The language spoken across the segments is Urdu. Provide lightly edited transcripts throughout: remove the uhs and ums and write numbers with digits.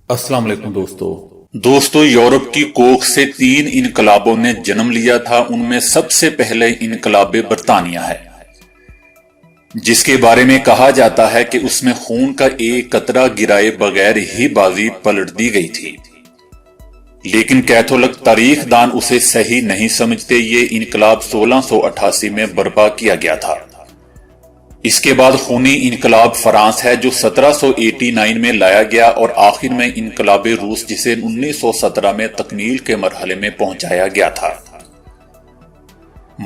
السلام علیکم دوستو یورپ کی کوکھ سے 3 انقلابوں نے جنم لیا تھا۔ ان میں سب سے پہلے انقلاب برطانیہ ہے، جس کے بارے میں کہا جاتا ہے کہ اس میں خون کا ایک قطرہ گرائے بغیر ہی بازی پلٹ دی گئی تھی، لیکن کیتھولک تاریخ دان اسے صحیح نہیں سمجھتے۔ یہ انقلاب 1688 میں برپا کیا گیا تھا۔ اس کے بعد خونی انقلاب فرانس ہے جو 1789 میں لایا گیا، اور آخر میں انقلاب روس جسے 1917 میں تکمیل کے مرحلے میں پہنچایا گیا تھا۔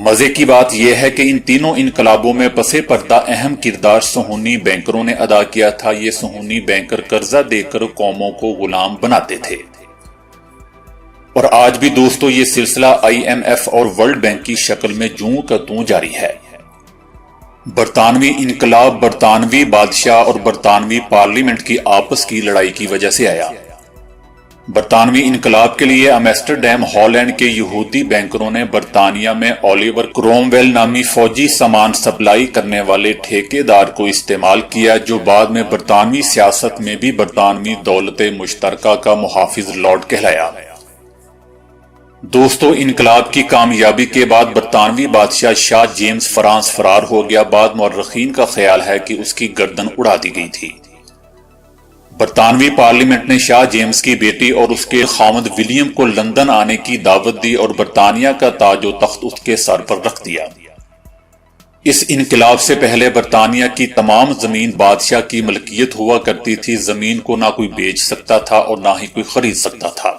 مزے کی بات یہ ہے کہ ان تینوں انقلابوں میں پس پردہ اہم کردار صہیونی بینکروں نے ادا کیا تھا۔ یہ صہیونی بینکر قرضہ دے کر قوموں کو غلام بناتے تھے، اور آج بھی دوستو یہ سلسلہ IMF اور ورلڈ بینک کی شکل میں جوں کا توں جاری ہے۔ برطانوی انقلاب برطانوی بادشاہ اور برطانوی پارلیمنٹ کی آپس کی لڑائی کی وجہ سے آیا۔ برطانوی انقلاب کے لیے ایمسٹرڈیم ہالینڈ کے یہودی بینکروں نے برطانیہ میں اولیور کرومویل نامی فوجی سامان سپلائی کرنے والے ٹھیکیدار کو استعمال کیا، جو بعد میں برطانوی سیاست میں بھی برطانوی دولت مشترکہ کا محافظ لارڈ کہلایا۔ دوستو انقلاب کی کامیابی کے بعد برطانوی بادشاہ شاہ جیمز فرانس فرار ہو گیا۔ بعد مورخین کا خیال ہے کہ اس کی گردن اڑا دی گئی تھی۔ برطانوی پارلیمنٹ نے شاہ جیمز کی بیٹی اور اس کے خاوند ولیم کو لندن آنے کی دعوت دی اور برطانیہ کا تاج و تخت اس کے سر پر رکھ دیا۔ اس انقلاب سے پہلے برطانیہ کی تمام زمین بادشاہ کی ملکیت ہوا کرتی تھی۔ زمین کو نہ کوئی بیچ سکتا تھا اور نہ ہی کوئی خرید سکتا تھا۔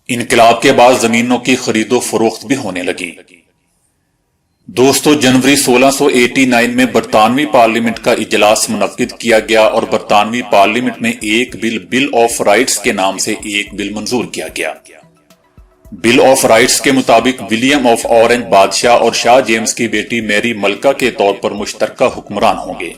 انقلاب کے بعد زمینوں کی خرید و فروخت بھی ہونے لگی۔ دوستو جنوری 1689 میں برطانوی پارلیمنٹ کا اجلاس منعقد کیا گیا، اور برطانوی پارلیمنٹ میں ایک بل آف رائٹس کے نام سے ایک بل منظور کیا گیا۔ بل آف رائٹس کے مطابق ولیم آف اورنج بادشاہ اور شاہ جیمز کی بیٹی میری ملکہ کے طور پر مشترکہ حکمران ہوں گے۔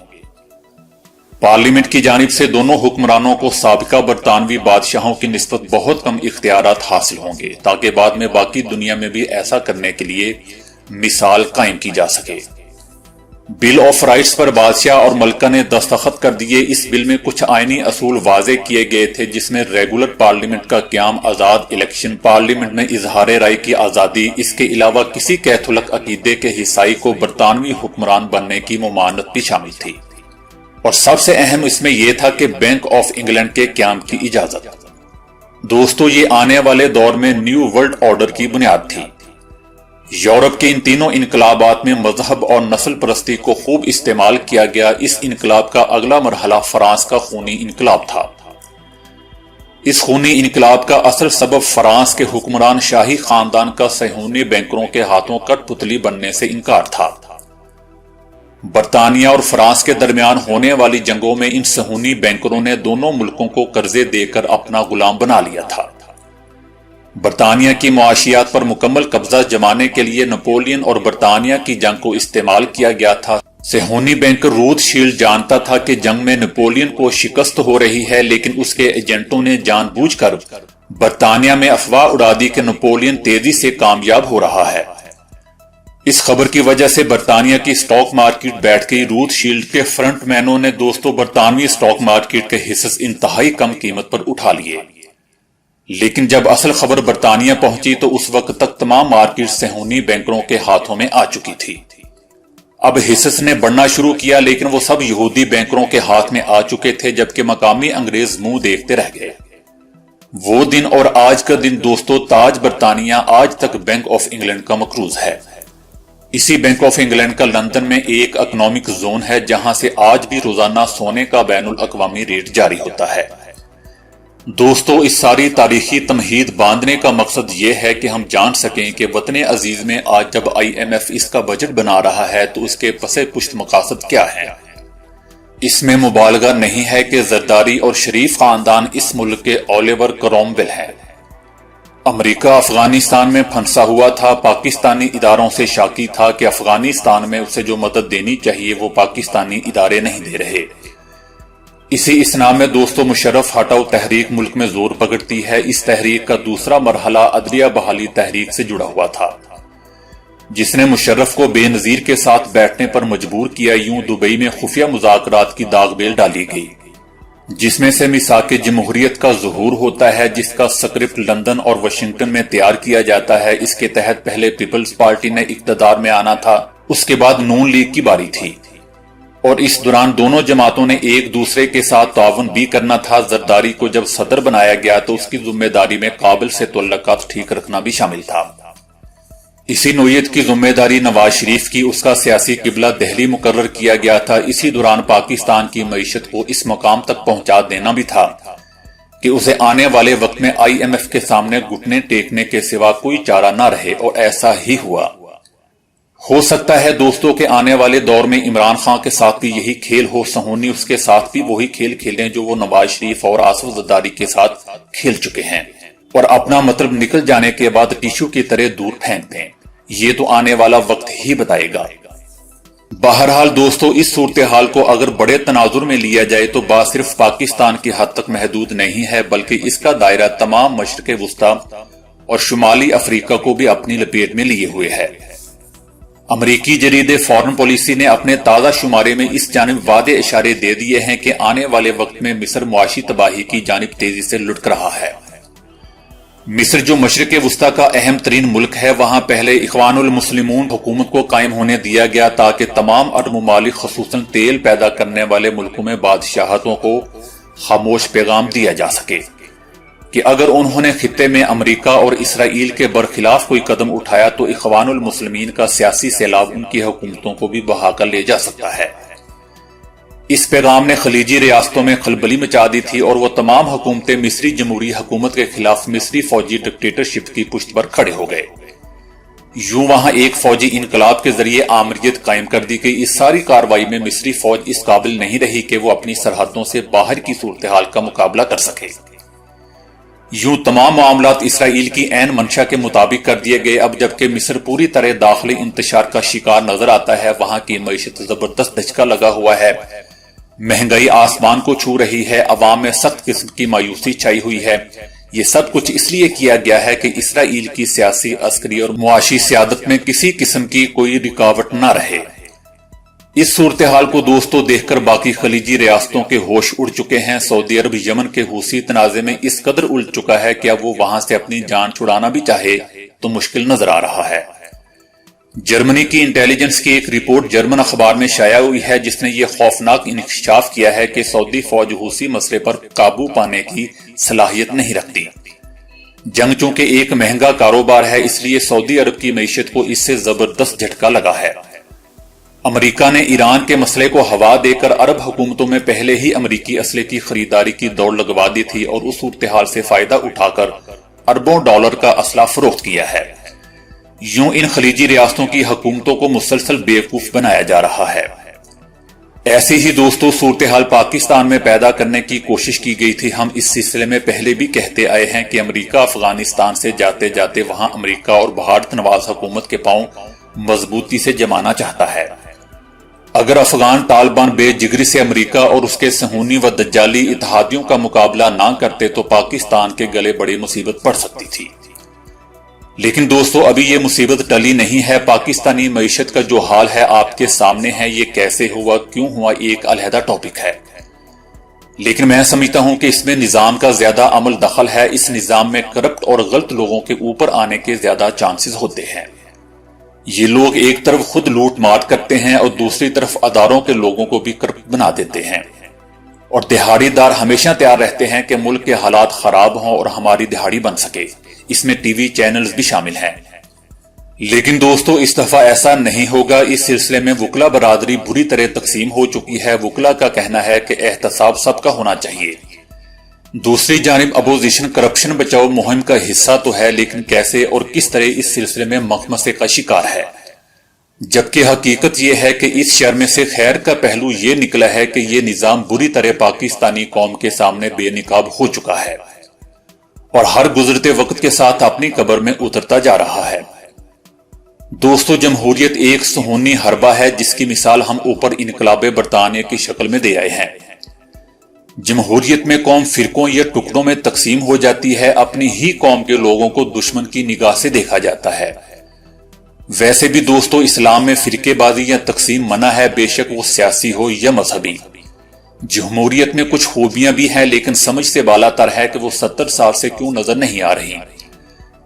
پارلیمنٹ کی جانب سے دونوں حکمرانوں کو سابقہ برطانوی بادشاہوں کی نسبت بہت کم اختیارات حاصل ہوں گے، تاکہ بعد میں باقی دنیا میں بھی ایسا کرنے کے لیے مثال قائم کی جا سکے۔ بل آف رائٹس پر بادشاہ اور ملکہ نے دستخط کر دیے۔ اس بل میں کچھ آئینی اصول واضح کیے گئے تھے، جس میں ریگولر پارلیمنٹ کا قیام، آزاد الیکشن، پارلیمنٹ میں اظہار رائے کی آزادی، اس کے علاوہ کسی کیتھولک عقیدے کے عیسائی کو برطانوی حکمران بننے کی ممانعت بھی شامل تھی، اور سب سے اہم اس میں یہ تھا کہ بینک آف انگلینڈ کے قیام کی اجازت۔ دوستو یہ آنے والے دور میں نیو ورلڈ آرڈر کی بنیاد تھی۔ یورپ کے ان تینوں انقلابات میں مذہب اور نسل پرستی کو خوب استعمال کیا گیا۔ اس انقلاب کا اگلا مرحلہ فرانس کا خونی انقلاب تھا۔ اس خونی انقلاب کا اصل سبب فرانس کے حکمران شاہی خاندان کا صہیونی بینکروں کے ہاتھوں کٹ پتلی بننے سے انکار تھا۔ برطانیہ اور فرانس کے درمیان ہونے والی جنگوں میں ان صہیونی بینکروں نے دونوں ملکوں کو قرضے دے کر اپنا غلام بنا لیا تھا۔ برطانیہ کی معاشیات پر مکمل قبضہ جمانے کے لیے نپولین اور برطانیہ کی جنگ کو استعمال کیا گیا تھا۔ صہیونی بینکر روتھ شیلڈ جانتا تھا کہ جنگ میں نپولین کو شکست ہو رہی ہے، لیکن اس کے ایجنٹوں نے جان بوجھ کر برطانیہ میں افواہ اڑا دی کہ نپولین تیزی سے کامیاب ہو رہا ہے۔ اس خبر کی وجہ سے برطانیہ کی سٹاک مارکیٹ بیٹھ گئی۔ روتھ شیلڈ کے فرنٹ مینوں نے دوستو برطانوی سٹاک مارکیٹ کے حصص انتہائی کم قیمت پر اٹھا لیے، لیکن جب اصل خبر برطانیہ پہنچی تو اس وقت تک تمام مارکیٹ صہیونی بینکروں کے ہاتھوں میں آ چکی تھی۔ اب حصص نے بڑھنا شروع کیا، لیکن وہ سب یہودی بینکروں کے ہاتھ میں آ چکے تھے، جبکہ مقامی انگریز منہ دیکھتے رہ گئے۔ وہ دن اور آج کا دن دوستو تاج برطانیہ آج تک بینک آف انگلینڈ کا مقروض ہے۔ اسی بینک آف انگلینڈ کا لندن میں ایک اکنامک زون ہے، جہاں سے آج بھی روزانہ سونے کا بین الاقوامی ریٹ جاری ہوتا ہے۔ دوستو اس ساری تاریخی تمہید باندھنے کا مقصد یہ ہے کہ ہم جان سکیں کہ وطن عزیز میں آج جب IMF اس کا بجٹ بنا رہا ہے تو اس کے پس پشت مقاصد کیا ہے۔ اس میں مبالغہ نہیں ہے کہ زرداری اور شریف خاندان اس ملک کے اولیور کرومویل ہیں۔ امریکہ افغانستان میں پھنسا ہوا تھا، پاکستانی اداروں سے شاکی تھا کہ افغانستان میں اسے جو مدد دینی چاہیے وہ پاکستانی ادارے نہیں دے رہے۔ اسی اسنا میں دوستو مشرف ہٹاؤ تحریک ملک میں زور پکڑتی ہے۔ اس تحریک کا دوسرا مرحلہ عدلیہ بحالی تحریک سے جڑا ہوا تھا، جس نے مشرف کو بے نظیر کے ساتھ بیٹھنے پر مجبور کیا۔ یوں دبئی میں خفیہ مذاکرات کی داغ بیل ڈالی گئی۔ جس میں سے میثاق جمہوریت کا ظہور ہوتا ہے، جس کا سکرپٹ لندن اور واشنگٹن میں تیار کیا جاتا ہے۔ اس کے تحت پہلے پیپلز پارٹی نے اقتدار میں آنا تھا، اس کے بعد نون لیگ کی باری تھی، اور اس دوران دونوں جماعتوں نے ایک دوسرے کے ساتھ تعاون بھی کرنا تھا۔ زرداری کو جب صدر بنایا گیا تو اس کی ذمہ داری میں قابل سے تعلقات ٹھیک رکھنا بھی شامل تھا۔ اسی نوعیت کی ذمہ داری نواز شریف کی، اس کا سیاسی قبلہ دہلی مقرر کیا گیا تھا۔ اسی دوران پاکستان کی معیشت کو اس مقام تک پہنچا دینا بھی تھا کہ اسے آنے والے وقت میں IMF کے سامنے گھٹنے ٹیکنے کے سوا کوئی چارہ نہ رہے، اور ایسا ہی ہوا۔ ہو سکتا ہے دوستوں کے آنے والے دور میں عمران خان کے ساتھ بھی یہی کھیل ہو، سہونی اس کے ساتھ بھی وہی کھیل کھیلیں جو وہ نواز شریف اور آصف زرداری کے ساتھ کھیل چکے ہیں، اور اپنا مطلب نکل جانے کے بعد ٹیشو کی طرح دور پھینک دیں۔ یہ تو آنے والا وقت ہی بتائے گا۔ بہرحال دوستو، اس صورتحال کو اگر بڑے تناظر میں لیا جائے تو بات صرف پاکستان کی حد تک محدود نہیں ہے، بلکہ اس کا دائرہ تمام مشرق وسطی اور شمالی افریقہ کو بھی اپنی لپیٹ میں لیے ہوئے ہے۔ امریکی جریدے فارن پالیسی نے اپنے تازہ شمارے میں اس جانب واضح اشارے دے دیے ہیں کہ آنے والے وقت میں مصر معاشی تباہی کی جانب تیزی سے لٹک رہا ہے۔ مصر جو مشرق وسطی کا اہم ترین ملک ہے، وہاں پہلے اخوان المسلمون حکومت کو قائم ہونے دیا گیا تاکہ تمام عرب ممالک خصوصاً تیل پیدا کرنے والے ملکوں میں بادشاہتوں کو خاموش پیغام دیا جا سکے کہ اگر انہوں نے خطے میں امریکہ اور اسرائیل کے برخلاف کوئی قدم اٹھایا تو اخوان المسلمین کا سیاسی سیلاب ان کی حکومتوں کو بھی بہا کر لے جا سکتا ہے۔ اس پیغام نے خلیجی ریاستوں میں خلبلی مچا دی تھی، اور وہ تمام حکومتیں مصری جمہوری حکومت کے خلاف مصری فوجی ڈکٹیٹرشپ کی پشت پر کھڑے ہو گئے۔ یوں وہاں ایک فوجی انقلاب کے ذریعے آمریت قائم کر دی گئی۔ اس ساری کارروائی میں مصری فوج اس قابل نہیں رہی کہ وہ اپنی سرحدوں سے باہر کی صورتحال کا مقابلہ کر سکے۔ یوں تمام معاملات اسرائیل کی عین منشا کے مطابق کر دیے گئے۔ اب جبکہ مصر پوری طرح داخلی انتشار کا شکار نظر آتا ہے، وہاں کی معیشت زبردست دھچکا لگا ہوا ہے، مہنگائی آسمان کو چھو رہی ہے، عوام میں سخت قسم کی مایوسی چھائی ہوئی ہے۔ یہ سب کچھ اس لیے کیا گیا ہے کہ اسرائیل کی سیاسی، عسکری اور معاشی سیادت میں کسی قسم کی کوئی رکاوٹ نہ رہے۔ اس صورتحال کو دوستو دیکھ کر باقی خلیجی ریاستوں کے ہوش اڑ چکے ہیں۔ سعودی عرب یمن کے حوثی تنازع میں اس قدر الجھ چکا ہے کہ اب وہ وہاں سے اپنی جان چھڑانا بھی چاہے تو مشکل نظر آ رہا ہے۔ جرمنی کی انٹیلیجنس کی ایک رپورٹ جرمن اخبار میں شائع ہوئی ہے، جس نے یہ خوفناک انکشاف کیا ہے کہ سعودی فوج حوثی مسئلے پر قابو پانے کی صلاحیت نہیں رکھتی۔ جنگ چونکہ ایک مہنگا کاروبار ہے، اس لیے سعودی عرب کی معیشت کو اس سے زبردست جھٹکا لگا ہے۔ امریکہ نے ایران کے مسئلے کو ہوا دے کر عرب حکومتوں میں پہلے ہی امریکی اسلحے کی خریداری کی دوڑ لگوا دی تھی، اور اس صورتحال سے فائدہ اٹھا کر اربوں ڈالر کا اسلحہ فروخت کیا ہے۔ یوں ان خلیجی ریاستوں کی حکومتوں کو مسلسل بیوقوف بنایا جا رہا ہے۔ ایسے ہی دوستو صورتحال پاکستان میں پیدا کرنے کی کوشش کی گئی تھی۔ ہم اس سلسلے میں پہلے بھی کہتے آئے ہیں کہ امریکہ افغانستان سے جاتے جاتے وہاں امریکہ اور بھارت نواز حکومت کے پاؤں مضبوطی سے جمانا چاہتا ہے۔ اگر افغان طالبان بے جگری سے امریکہ اور اس کے صہیونی و دجالی اتحادیوں کا مقابلہ نہ کرتے تو پاکستان کے گلے بڑی مصیبت پڑ سکتی تھی۔ لیکن دوستو ابھی یہ مصیبت ٹلی نہیں ہے۔ پاکستانی معیشت کا جو حال ہے آپ کے سامنے ہے، یہ کیسے ہوا، کیوں ہوا، ایک علیحدہ ٹاپک ہے، لیکن میں سمجھتا ہوں کہ اس میں نظام کا زیادہ عمل دخل ہے۔ اس نظام میں کرپٹ اور غلط لوگوں کے اوپر آنے کے زیادہ چانسز ہوتے ہیں۔ یہ لوگ ایک طرف خود لوٹ مار کرتے ہیں اور دوسری طرف اداروں کے لوگوں کو بھی کرپٹ بنا دیتے ہیں، اور دہاڑی دار ہمیشہ تیار رہتے ہیں کہ ملک کے حالات خراب ہوں اور ہماری دہاڑی بن سکے۔ اس میں ٹی وی چینلز بھی شامل ہیں۔ لیکن دوستو اس دفعہ ایسا نہیں ہوگا۔ اس سلسلے میں وکلا برادری بری طرح تقسیم ہو چکی ہے۔ وکلا کا کہنا ہے کہ احتساب سب کا ہونا چاہیے۔ دوسری جانب اپوزیشن کرپشن بچاؤ مہم کا حصہ تو ہے، لیکن کیسے اور کس طرح اس سلسلے میں مخمصے کا شکار ہے۔ جبکہ حقیقت یہ ہے کہ اس شر میں سے خیر کا پہلو یہ نکلا ہے کہ یہ نظام بری طرح پاکستانی قوم کے سامنے بے نقاب ہو چکا ہے اور ہر گزرتے وقت کے ساتھ اپنی قبر میں اترتا جا رہا ہے۔ دوستو جمہوریت ایک صہیونی حربہ ہے جس کی مثال ہم اوپر انقلاب برطانیہ کی شکل میں دے آئے ہیں۔ جمہوریت میں قوم فرقوں یا ٹکڑوں میں تقسیم ہو جاتی ہے، اپنی ہی قوم کے لوگوں کو دشمن کی نگاہ سے دیکھا جاتا ہے۔ ویسے بھی دوستو اسلام میں فرقے بازی یا تقسیم منع ہے، بے شک وہ سیاسی ہو یا مذہبی۔ جمہوریت میں کچھ خوبیاں بھی ہیں لیکن سمجھ سے بالا تر ہے کہ وہ 70 سال سے کیوں نظر نہیں آ رہی۔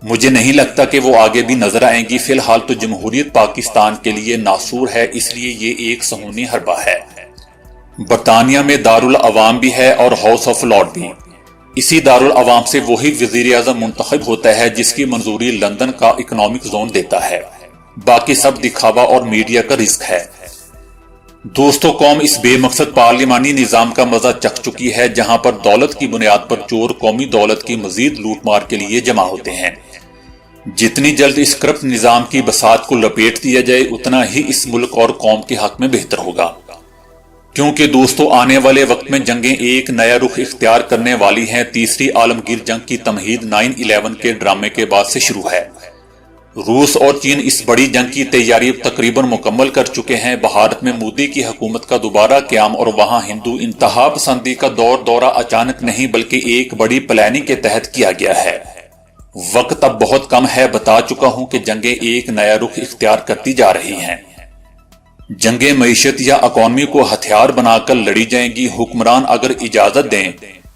مجھے نہیں لگتا کہ وہ آگے بھی نظر آئیں گی۔ فی الحال تو جمہوریت پاکستان کے لیے ناسور ہے، اس لیے یہ ایک سہونی حربہ ہے۔ برطانیہ میں دارالعوام بھی ہے اور ہاؤس آف لارڈ بھی۔ اسی دارالعوام سے وہی وزیر اعظم منتخب ہوتا ہے جس کی منظوری لندن کا اکنامک زون دیتا ہے۔ باقی سب دکھاوا اور میڈیا کا رزق ہے۔ دوستو، قوم اس بے مقصد پارلیمانی نظام کا مزہ چکھ چکی ہے جہاں پر دولت کی بنیاد پر چور قومی دولت کی مزید لوٹ مار کے لیے جمع ہوتے ہیں۔ جتنی جلد اس کرپٹ نظام کی بساط کو لپیٹ دیا جائے اتنا ہی اس ملک اور قوم کے حق میں بہتر ہوگا، کیونکہ دوستو آنے والے وقت میں جنگیں ایک نیا رخ اختیار کرنے والی ہیں۔ تیسری عالمگیر جنگ کی تمہید 9/11 کے ڈرامے کے بعد سے شروع ہے۔ روس اور چین اس بڑی جنگ کی تیاری تقریباً مکمل کر چکے ہیں۔ بھارت میں مودی کی حکومت کا دوبارہ قیام اور وہاں ہندو انتہا پسندی کا دورہ اچانک نہیں بلکہ ایک بڑی پلاننگ کے تحت کیا گیا ہے۔ وقت اب بہت کم ہے، بتا چکا ہوں کہ جنگیں ایک نیا رخ اختیار کرتی جا رہی ہیں۔ جنگیں معیشت یا اکانومی کو ہتھیار بنا کر لڑی جائیں گی۔ حکمران اگر اجازت دیں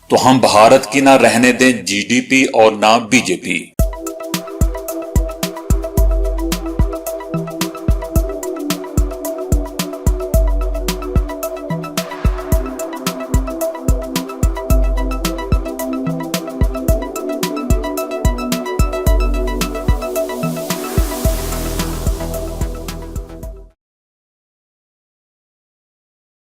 تو ہم بھارت کی نہ رہنے دیں GDP اور نہ BJP۔